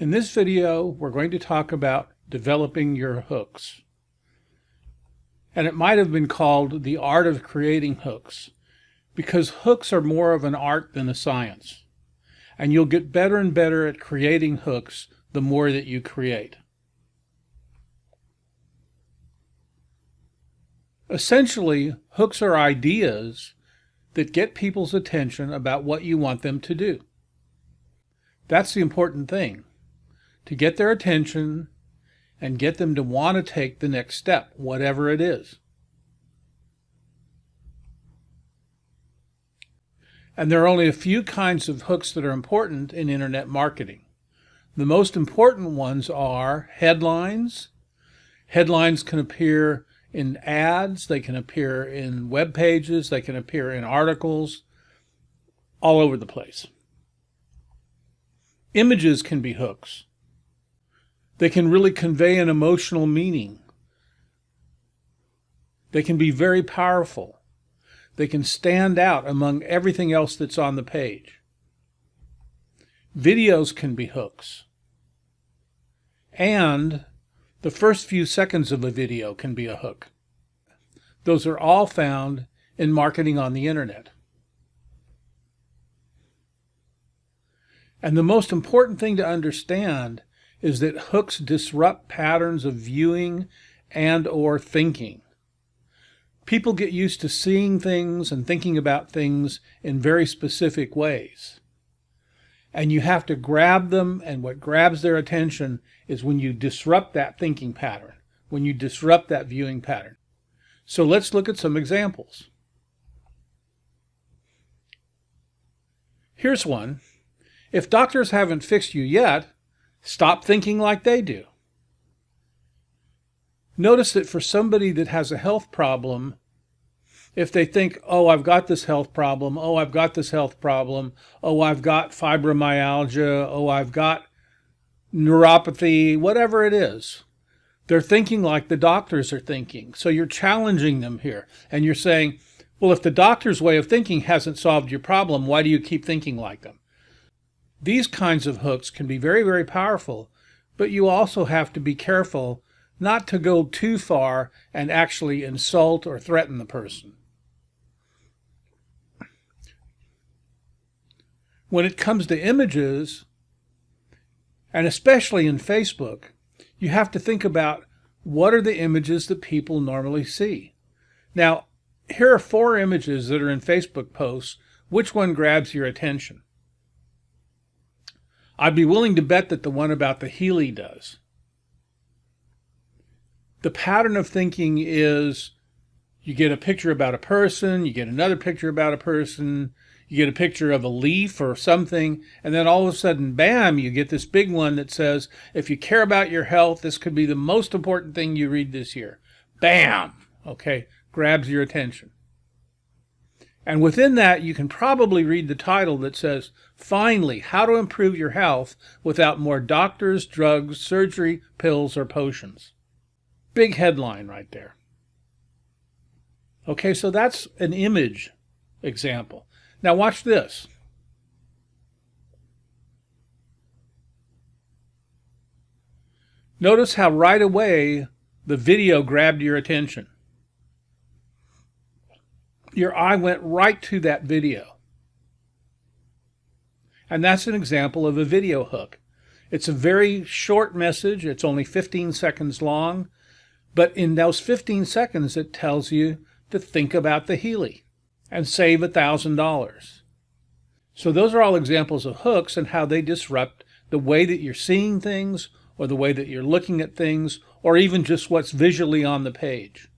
In this video, we're going to talk about developing your hooks. And it might have been called the art of creating hooks, because hooks are more of an art than a science. And you'll get better and better at creating hooks the more that you create. Essentially, hooks are ideas that get people's attention about what you want them to do. That's the important thing, to get their attention and get them to want to take the next step, whatever it is. And there are only a few kinds of hooks that are important in internet marketing. The most important ones are headlines. Headlines can appear in ads, they can appear in web pages, they can appear in articles, all over the place. Images can be hooks. They can really convey an emotional meaning. They can be very powerful. They can stand out among everything else that's on the page. Videos can be hooks. And the first few seconds of a video can be a hook. Those are all found in marketing on the internet. And the most important thing to understand is that hooks disrupt patterns of viewing and/or thinking. People get used to seeing things and thinking about things in very specific ways. And you have to grab them, and what grabs their attention is when you disrupt that thinking pattern, when you disrupt that viewing pattern. So let's look at some examples. Here's one. If doctors haven't fixed you yet, stop thinking like they do. Notice that for somebody that has a health problem, if they think, oh, I've got this health problem, oh, I've got this health problem, oh, I've got fibromyalgia, oh, I've got neuropathy, whatever it is, they're thinking like the doctors are thinking. So you're challenging them here, and you're saying, well, if the doctor's way of thinking hasn't solved your problem, why do you keep thinking like them? These kinds of hooks can be very, very powerful, but you also have to be careful not to go too far and actually insult or threaten the person. When it comes to images, and especially in Facebook, you have to think about what are the images that people normally see. Now, here are 4 images that are in Facebook posts. Which one grabs your attention? I'd be willing to bet that the one about the Healy does. The pattern of thinking is you get a picture about a person, you get another picture about a person, you get a picture of a leaf or something, and then all of a sudden, bam, you get this big one that says, if you care about your health, this could be the most important thing you read this year. Bam! Okay, grabs your attention. And within that, you can probably read the title that says, finally, how to improve your health without more doctors, drugs, surgery, pills, or potions. Big headline right there. Okay, so that's an image example. Now watch this. Notice how right away the video grabbed your attention. Your eye went right to that video. And that's an example of a video hook. It's a very short message. It's only 15 seconds long. But in those 15 seconds, it tells you to think about the Healy and save $1,000. So those are all examples of hooks and how they disrupt the way that you're seeing things, or the way that you're looking at things, or even just what's visually on the page.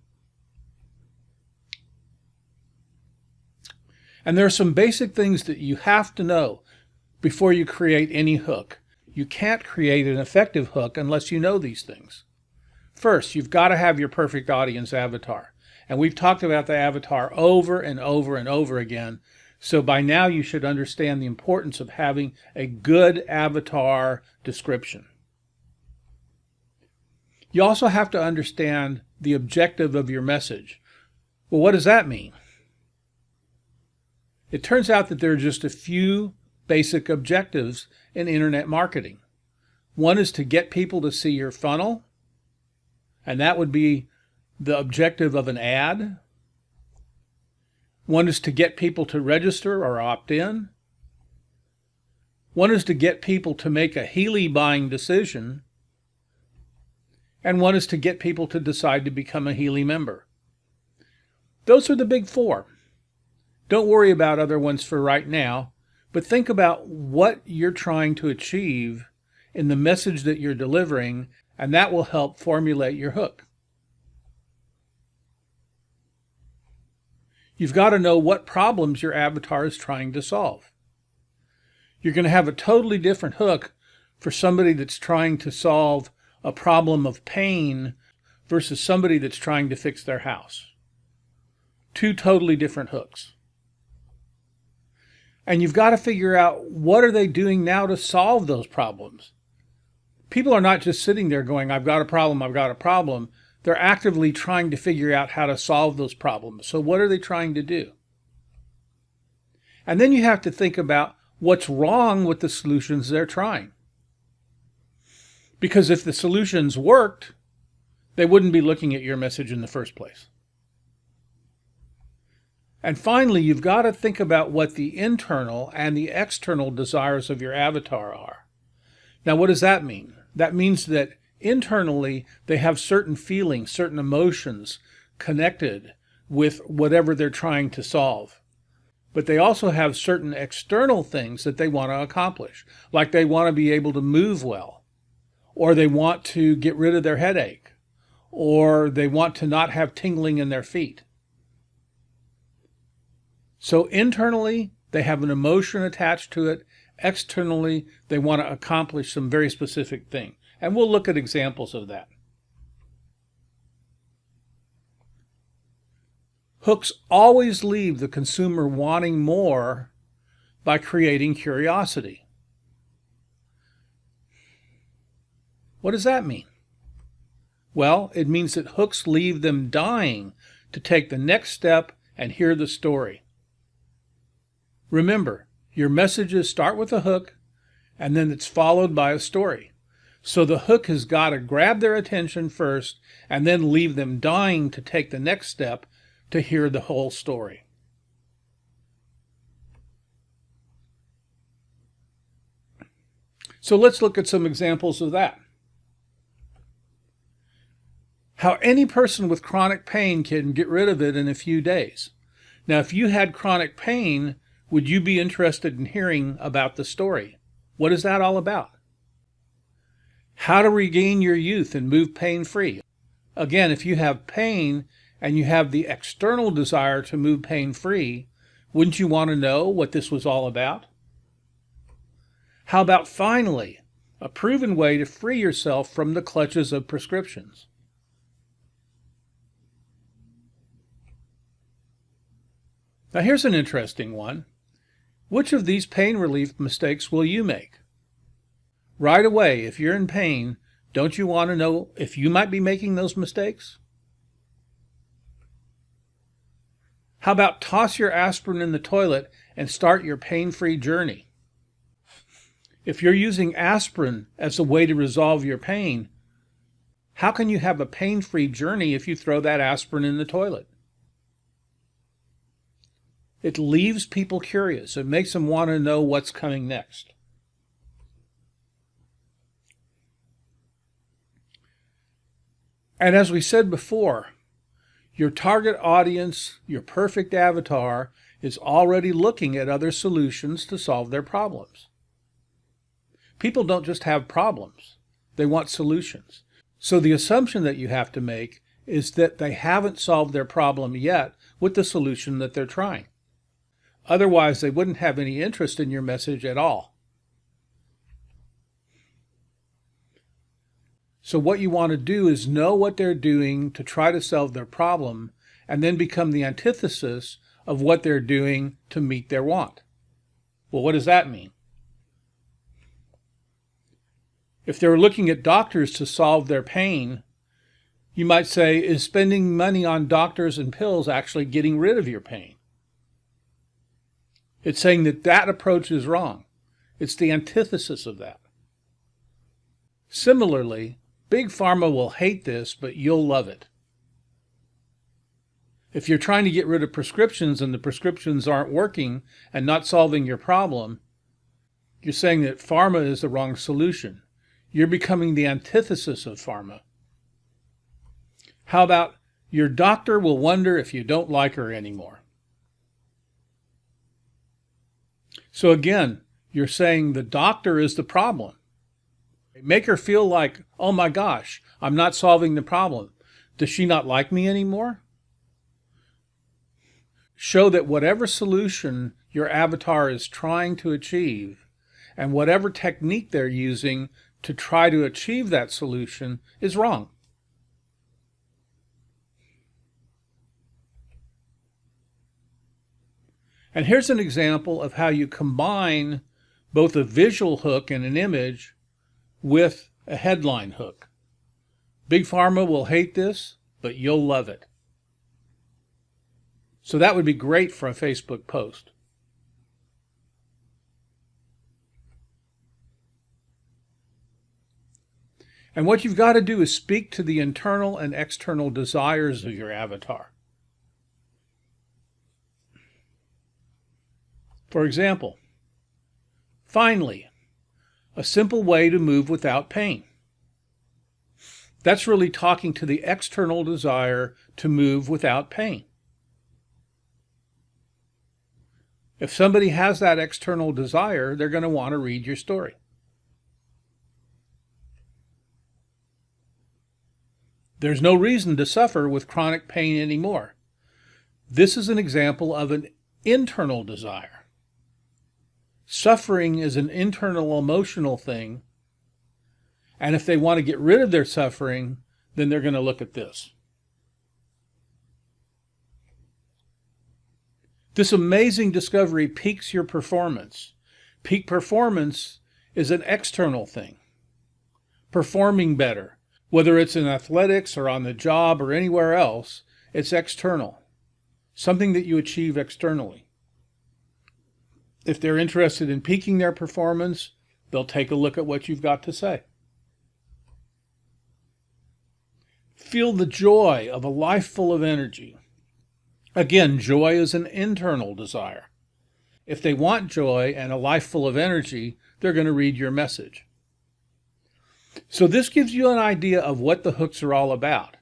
And there are some basic things that you have to know before you create any hook. You can't create an effective hook unless you know these things. First, you've got to have your perfect audience avatar. And we've talked about the avatar over and over and over again. So by now you should understand the importance of having a good avatar description. You also have to understand the objective of your message. Well, what does that mean? It turns out that there are just a few basic objectives in internet marketing. One is to get people to see your funnel, and that would be the objective of an ad. One is to get people to register or opt in. One is to get people to make a Healy buying decision. And one is to get people to decide to become a Healy member. Those are the big four. Don't worry about other ones for right now, but think about what you're trying to achieve in the message that you're delivering, and that will help formulate your hook. You've got to know what problems your avatar is trying to solve. You're going to have a totally different hook for somebody that's trying to solve a problem of pain versus somebody that's trying to fix their house. Two totally different hooks. And you've got to figure out, what are they doing now to solve those problems? People are not just sitting there going, I've got a problem, I've got a problem. They're actively trying to figure out how to solve those problems. So what are they trying to do? And then you have to think about what's wrong with the solutions they're trying. Because if the solutions worked, they wouldn't be looking at your message in the first place. And finally, you've got to think about what the internal and the external desires of your avatar are. Now, what does that mean? That means that internally, they have certain feelings, certain emotions connected with whatever they're trying to solve. But they also have certain external things that they want to accomplish, like they want to be able to move well, or they want to get rid of their headache, or they want to not have tingling in their feet. So internally, they have an emotion attached to it. Externally, they want to accomplish some very specific thing. And we'll look at examples of that. Hooks always leave the consumer wanting more by creating curiosity. What does that mean? Well, it means that hooks leave them dying to take the next step and hear the story. Remember, your messages start with a hook, and then it's followed by a story. So the hook has got to grab their attention first, and then leave them dying to take the next step to hear the whole story. So let's look at some examples of that. How any person with chronic pain can get rid of it in a few days. Now, if you had chronic pain, would you be interested in hearing about the story? What is that all about? How to regain your youth and move pain-free. Again, if you have pain and you have the external desire to move pain-free, wouldn't you want to know what this was all about? How about finally, a proven way to free yourself from the clutches of prescriptions? Now here's an interesting one. Which of these pain relief mistakes will you make? Right away, if you're in pain, don't you want to know if you might be making those mistakes? How about toss your aspirin in the toilet and start your pain-free journey? If you're using aspirin as a way to resolve your pain, how can you have a pain-free journey if you throw that aspirin in the toilet? It leaves people curious. It makes them want to know what's coming next. And as we said before, your target audience, your perfect avatar, is already looking at other solutions to solve their problems. People don't just have problems. They want solutions. So the assumption that you have to make is that they haven't solved their problem yet with the solution that they're trying. Otherwise, they wouldn't have any interest in your message at all. So what you want to do is know what they're doing to try to solve their problem, and then become the antithesis of what they're doing to meet their want. Well, what does that mean? If they're looking at doctors to solve their pain, you might say, is spending money on doctors and pills actually getting rid of your pain? It's saying that that approach is wrong. It's the antithesis of that. Similarly, Big Pharma will hate this, but you'll love it. If you're trying to get rid of prescriptions and the prescriptions aren't working and not solving your problem, you're saying that pharma is the wrong solution. You're becoming the antithesis of pharma. How about your doctor will wonder if you don't like her anymore? So again, you're saying the doctor is the problem. Make her feel like, oh my gosh, I'm not solving the problem. Does she not like me anymore? Show that whatever solution your avatar is trying to achieve and whatever technique they're using to try to achieve that solution is wrong. And here's an example of how you combine both a visual hook and an image with a headline hook. Big Pharma will hate this, but you'll love it. So that would be great for a Facebook post. And what you've got to do is speak to the internal and external desires of your avatar. For example, finally, a simple way to move without pain. That's really talking to the external desire to move without pain. If somebody has that external desire, they're going to want to read your story. There's no reason to suffer with chronic pain anymore. This is an example of an internal desire. Suffering is an internal emotional thing, and if they want to get rid of their suffering, then they're going to look at this. This amazing discovery peaks your performance. Peak performance is an external thing. Performing better, whether it's in athletics or on the job or anywhere else, it's external. Something that you achieve externally. If they're interested in peaking their performance, they'll take a look at what you've got to say. Feel the joy of a life full of energy. Again, joy is an internal desire. If they want joy and a life full of energy, they're going to read your message. So this gives you an idea of what the hooks are all about.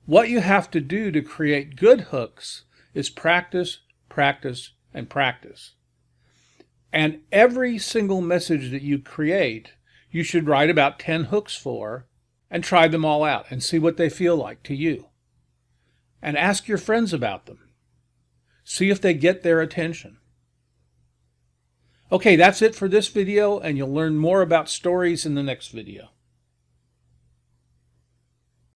What you have to do to create good hooks is practice, practice, and practice. And every single message that you create, you should write about 10 hooks for and try them all out and see what they feel like to you. And ask your friends about them. See if they get their attention. Okay, that's it for this video, and you'll learn more about stories in the next video.